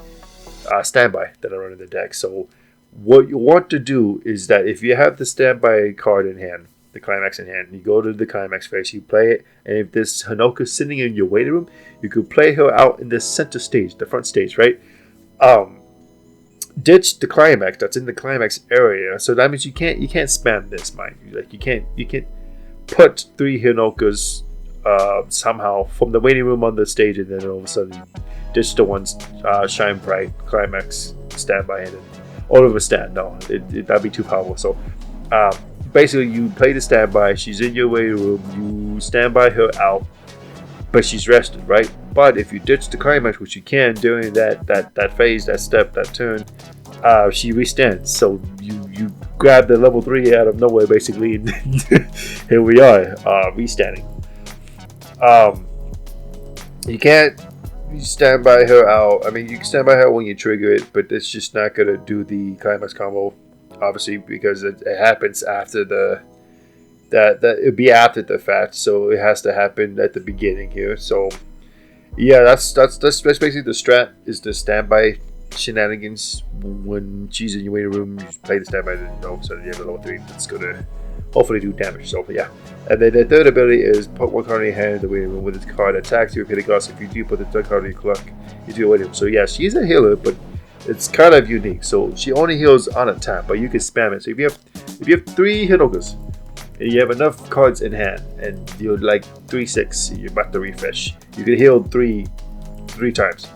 standby that I run in the deck. So what you want to do is that if you have the standby card in hand, the climax in hand, you go to the climax phase, you play it, and if this Hanoka is sitting in your waiting room, you could play her out in the center stage, the front stage, right? Ditch the climax that's in the climax area. So that means you can't spam this, mind you. Like you can't put 3 Hinokas somehow from the waiting room on the stage, and then all of a sudden ditch the ones shine bright climax standby and all of a stand. No, that'd be too powerful. So basically, you play the standby. She's in your waiting room. You standby her out, but she's rested, right? But if you ditch the climax, which you can during that phase, that step, that turn, she restands. So you grab the level 3 out of nowhere, basically, and here we are, restanding. You can't stand by her out. I mean, you can stand by her when you trigger it, but it's just not gonna do the climax combo, obviously, because it happens after that it'd be after the fact, so it has to happen at the beginning here. So yeah, that's basically the strat, is the standby shenanigans. When she's in your waiting room, you just play the standby, and all of a sudden you have a level 3 that's gonna hopefully do damage. So yeah, and then the third ability is put 1 card in your hand in the waiting room. When this card attacks you, pay the cost. If you do, put the third card in your clock into your waiting room. So yeah, she's a healer, but it's kind of unique. So she only heals on a tap, but you can spam it. So if you have 3 Hinokas, and you have enough cards in hand, and you're like 3/6, you're about to refresh, you can heal three times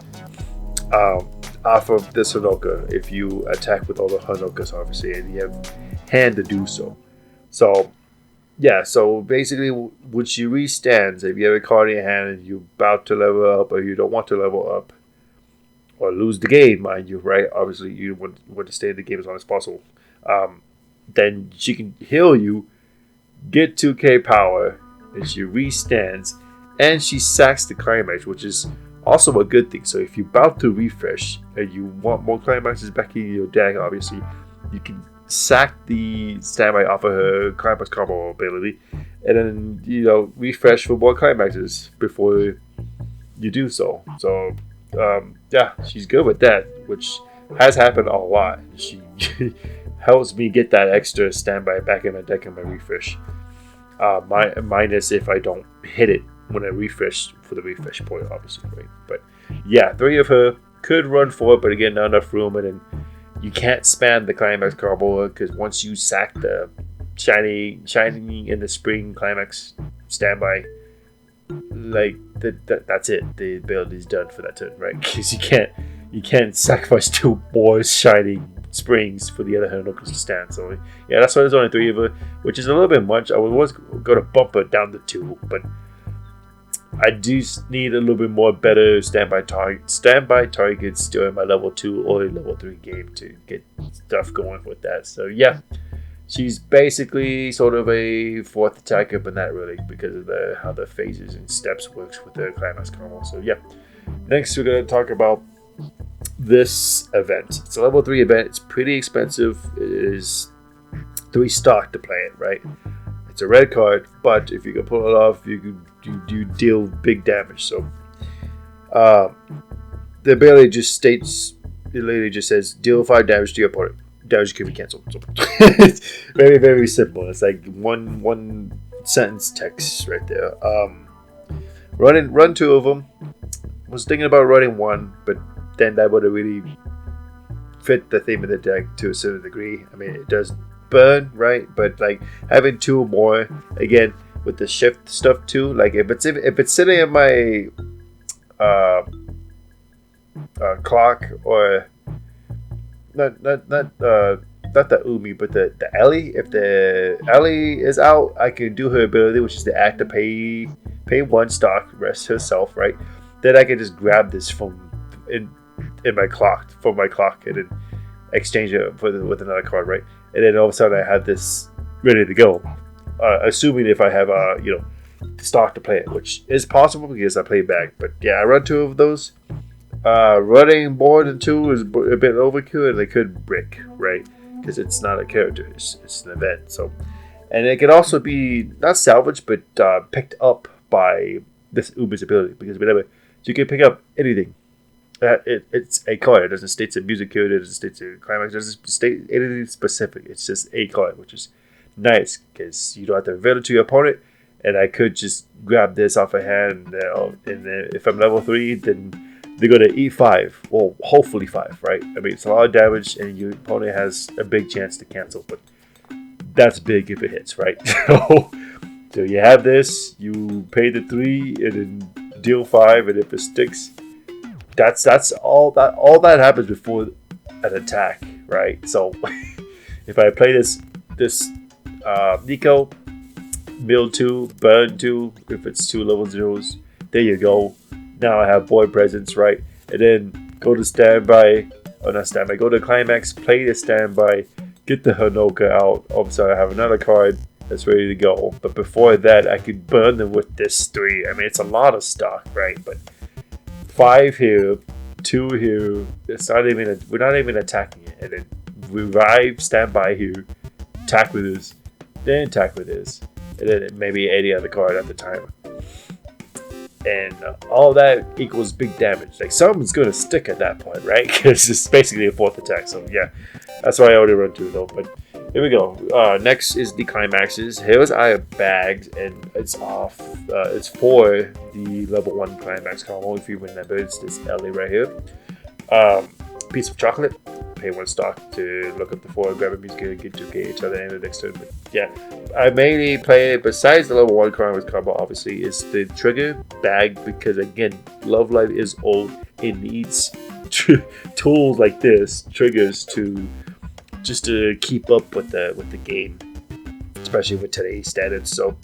off of this Hinoka if you attack with all the Hinokas, obviously, and you have hand to do so. So yeah, so basically when she restands, if you have a card in your hand and you're about to level up, or you don't want to level up or lose the game, mind you, right? Obviously you want to stay in the game as long as possible. Then she can heal you, get 2k power, and she restands, and she sacks the climax, which is also a good thing. So if you're about to refresh and you want more climaxes back in your deck, obviously you can sack the standby off of her climax combo ability, and then refresh for more climaxes before you do so. So yeah, she's good with that, which has happened a lot. She helps me get that extra standby back in my deck in my refresh. Minus if I don't hit it when I refresh for the refresh point, obviously, right? But yeah, 3 of her could run 4, but again, not enough room, and then you can't spam the climax combo because once you sack the shiny in the spring climax standby, like that's it. The ability's done for that turn, right? Because you can't sacrifice 2 more shiny springs for the other Hanokas to stand. So yeah, that's why there's only 3 of her, which is a little bit much. I was going to bump it down to 2, but I do need a little bit more better standby targets during my level 2 or level 3 game to get stuff going with that. So yeah, she's basically sort of a 4th attacker, but not really because of how the phases and steps works with the climax combo. So yeah, next we're going to talk about this event. It's a level 3 event. It's pretty expensive. It is 3 stock to play it, right? It's a red card, but if you can pull it off, you deal big damage. So the ability just states, it literally just says deal 5 damage to your opponent. Damage can be cancelled. So very, very simple. It's like one sentence text right there. Run 2 of them. Was thinking about running 1, but then that would have really fit the theme of the deck to a certain degree. I mean, it does burn, right? But like having 2 more, again, with the shift stuff too, like if it's sitting in my clock, or not the Umi, but the Ellie. If the Ellie is out, I can do her ability, which is to act to pay 1 stock, rest herself, right? Then I can just grab this from my clock, and then exchange it with another card, right? And then all of a sudden I have this ready to go, assuming if I have stock to play it, which is possible because I play back. But yeah, I run 2 of those. Running more than 2 is a bit overkill, and they could brick, right? Because it's not a character, it's an event. So, and it can also be not salvaged, but picked up by this Uber's ability, because whenever you can pick up anything. It's a card. It doesn't state a music code. It doesn't state a climax. It doesn't state anything specific. It's just a card, which is nice because you don't have to reveal it to your opponent. And I could just grab this off a hand. And if I'm level 3, then they're going to eat 5. Well, hopefully 5, right? I mean, it's a lot of damage, and your opponent has a big chance to cancel. But that's big if it hits, right? So you have this. You pay the 3, and then deal 5. And if it sticks, that's all that happens before an attack, right? So if I play this Nico, build 2, burn 2, if it's 2 level 0s, there you go. Now I have Void Presence, right? And then go to standby, or not standby, go to climax, play the standby, get the Hanoka out. Oh, sorry, I have another card that's ready to go. But before that, I could burn them with this 3. I mean, it's a lot of stock, right? But 5 here, 2 here. We're not even attacking it. And then revive, standby here, attack with this, then attack with this, and then maybe any other card at the time. And all that equals big damage. Like, something's going to stick at that point, right? Because it's basically a 4th attack. So yeah, that's why I already run 2 though. But here we go. Next is the climaxes. Here's I have bags, and it's off. It's for the level 1 climax combo. If you remember, it's this Ellie right here. Piece of chocolate. Pay 1 stock to look up the 4, grab a music, get to each other, and the next turn. But yeah, I mainly play it besides the level 1 climax combo. Obviously, is the trigger bag, because again, Love Life is old. It needs tools like this, triggers to keep up with the game, especially with today's standards. So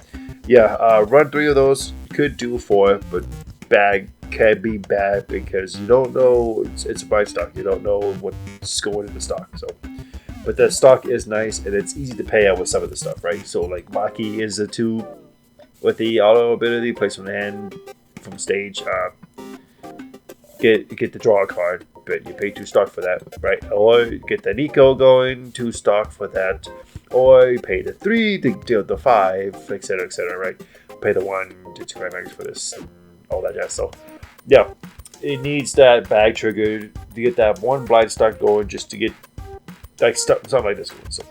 yeah, run 3 of those. Could do 4, but bag can be bad because you don't know, it's by stock. You don't know what's going in the stock. So, but the stock is nice, and it's easy to pay out with some of the stuff, right? So like Maki is a 2 with the auto ability, place from the hand, from stage. Get to draw a card. but you pay 2 stock for that, right? Or get the Nico going, 2 stock for that, or you pay the 3 to deal the 5, etc., right? Pay the 1 to 2 climax for this, and all that jazz. So, yeah, it needs that bag trigger to get that 1 blind stock going, just to get like something like this one. So,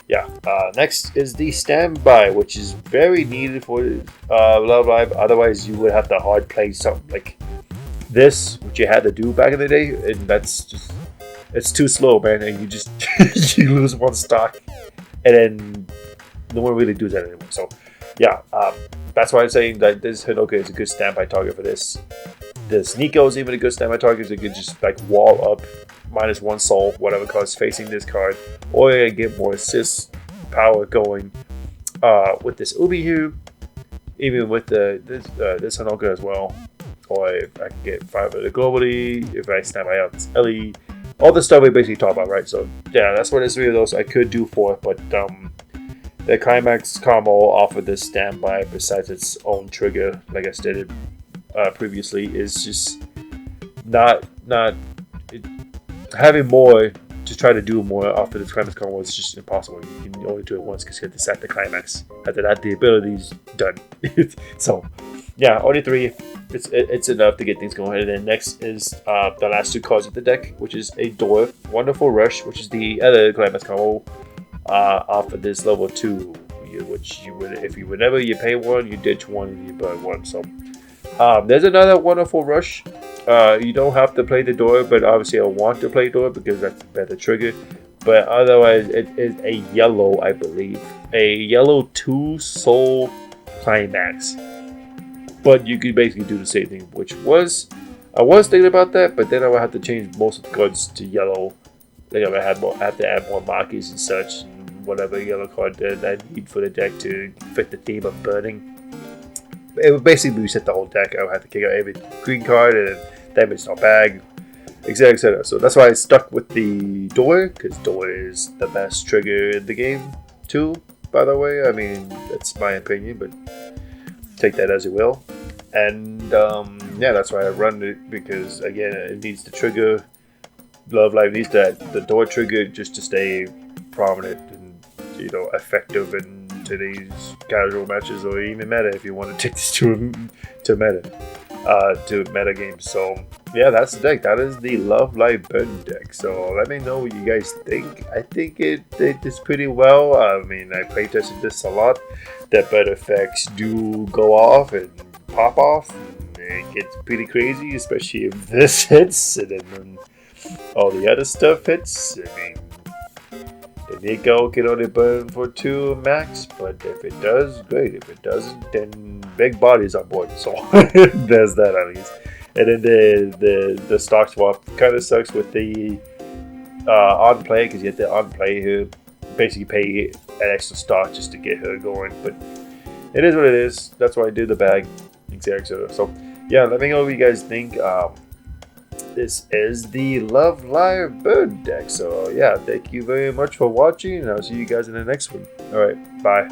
yeah. Next is the standby, which is very needed for Love Live. Otherwise, you would have to hard play something like this, which you had to do back in the day, and that's just, it's too slow, man, and you just you lose 1 stock, and then no one really does that anymore. So yeah, that's why I'm saying that this Hinoka is a good standby target for this. This Nico is even a good standby target. So you could just like wall up -1 soul, whatever card's facing this card, or you get more assist power going with this Ubi here, even with this Hinoka as well. Or if I can get 5 of the globally, if I standby out this Ellie, all the stuff we basically talk about, right? So yeah, that's what there's 3 of those I could do for it, but the climax combo off of this standby, besides its own trigger, like I stated previously, is just not having more to try to do more after this climax combo is just impossible. You can only do it once because you have to set the climax. After that, the ability's done. So yeah, only 3. It's enough to get things going. And then next is the last 2 cards of the deck, which is a Door, Wonderful Rush, which is the other climax combo off of this level 2, which you would, if you whenever you pay 1, you ditch 1 and you burn 1. So there's another Wonderful Rush. You don't have to play the Door, but obviously I want to play Door because that's a better trigger. But otherwise, it is a yellow, I believe, a yellow 2 soul climax. But you could basically do the same thing, which was, I was thinking about that, but then I would have to change most of the cards to yellow. Like I would have to add more markers and such, and whatever yellow card that I need for the deck to fit the theme of burning. It would basically reset the whole deck. I would have to kick out every green card and damage our bag, etc., etc. So that's why I stuck with the Door, because Door is the best trigger in the game too, by the way. I mean, that's my opinion, but take that as you will. And yeah, that's why I run it, because again, it needs the trigger. Love Live needs the Door trigger just to stay prominent and effective in today's casual matches, or even meta if you want to take this to meta games. So yeah, that's the deck. That is the Love Live Burn deck. So let me know what you guys think. I think it did this pretty well. I mean, I playtested this a lot. The burn effects do go off and pop off, and it gets pretty crazy, especially if this hits, and then all the other stuff hits. I mean, the Nico can only burn for 2 max, but if it does, great. If it doesn't, then big bodies on board. So there's that at least. And then the stock swap kind of sucks with the on play, because you have to on play her, basically pay an extra stock just to get her going. But it is what it is. That's why I do the bag, etc. So yeah, let me know what you guys think. This is the Love Live Bird deck. So yeah, thank you very much for watching, and I'll see you guys in the next one. Alright, bye.